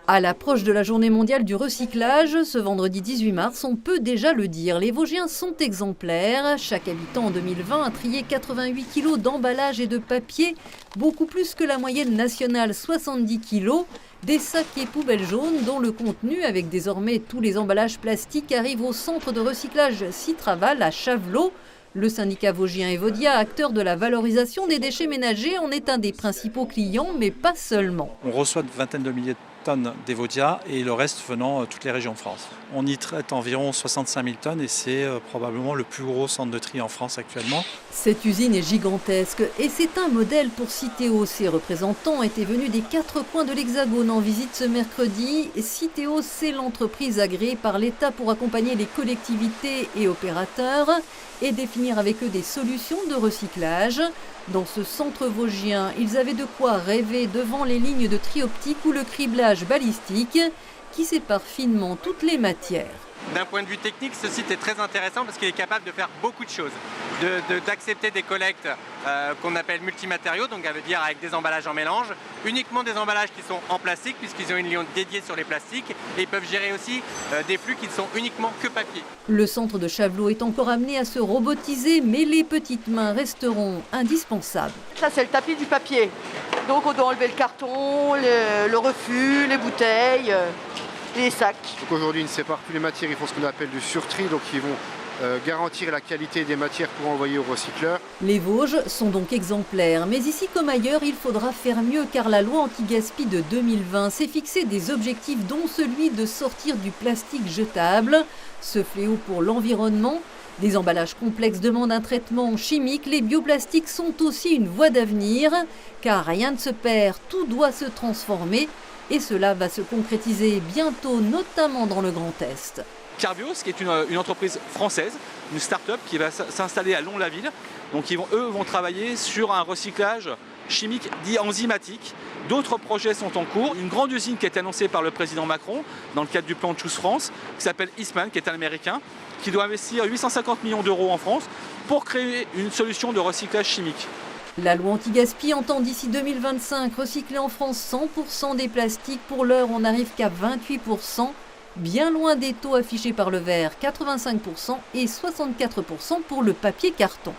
À l'approche de la journée mondiale du recyclage, ce vendredi 18 mars, on peut déjà le dire, les Vosgiens sont exemplaires. Chaque habitant en 2020 a trié 88 kg d'emballage et de papier, beaucoup plus que la moyenne nationale, 70 kg. Des sacs et poubelles jaunes dont le contenu, avec désormais tous les emballages plastiques, arrive au centre de recyclage Citraval à Chavelot. Le syndicat vosgien Evodia, acteur de la valorisation des déchets ménagers, en est un des principaux clients, mais pas seulement. On reçoit une vingtaine de milliers de tonnes d'Evodia et le reste venant de toutes les régions de France. On y traite environ 65 000 tonnes et c'est probablement le plus gros centre de tri en France actuellement. Cette usine est gigantesque et c'est un modèle pour Citeo. Ses représentants étaient venus des 4 coins de l'Hexagone en visite ce mercredi. Citeo, c'est l'entreprise agréée par l'État pour accompagner les collectivités et opérateurs et définir avec eux des solutions de recyclage. Dans ce centre vosgien, ils avaient de quoi rêver devant les lignes de tri optique ou le criblage balistique qui sépare finement toutes les matières. D'un point de vue technique, ce site est très intéressant parce qu'il est capable de faire beaucoup de choses. D'accepter des collectes qu'on appelle multimatériaux, donc ça veut dire avec des emballages en mélange, uniquement des emballages qui sont en plastique puisqu'ils ont une ligne dédiée sur les plastiques et ils peuvent gérer aussi des flux qui ne sont uniquement que papier. Le centre de Chavelot est encore amené à se robotiser, mais les petites mains resteront indispensables. Ça c'est le tapis du papier, donc on doit enlever le carton, le refus, les bouteilles. Les sacs. Donc aujourd'hui, ils ne séparent plus les matières, ils font ce qu'on appelle du surtri, donc ils vont garantir la qualité des matières pour envoyer aux recycleurs. Les Vosges sont donc exemplaires, mais ici comme ailleurs, il faudra faire mieux car la loi anti-gaspi de 2020 s'est fixé des objectifs dont celui de sortir du plastique jetable. Ce fléau pour l'environnement. Des emballages complexes demandent un traitement chimique. Les bioplastiques sont aussi une voie d'avenir car rien ne se perd, tout doit se transformer. Et cela va se concrétiser bientôt, notamment dans le Grand Est. Carbios, qui est une entreprise française, une start-up qui va s'installer à Lons-la-Ville. Donc eux vont travailler sur un recyclage chimique dit enzymatique. D'autres projets sont en cours. Une grande usine qui a été annoncée par le président Macron dans le cadre du plan Choose France, qui s'appelle Eastman, qui est un américain, qui doit investir 850 millions d'euros en France pour créer une solution de recyclage chimique. La loi anti-gaspi entend d'ici 2025 recycler en France 100% des plastiques. Pour l'heure, on n'arrive qu'à 28%, bien loin des taux affichés par le verre, 85% et 64% pour le papier carton.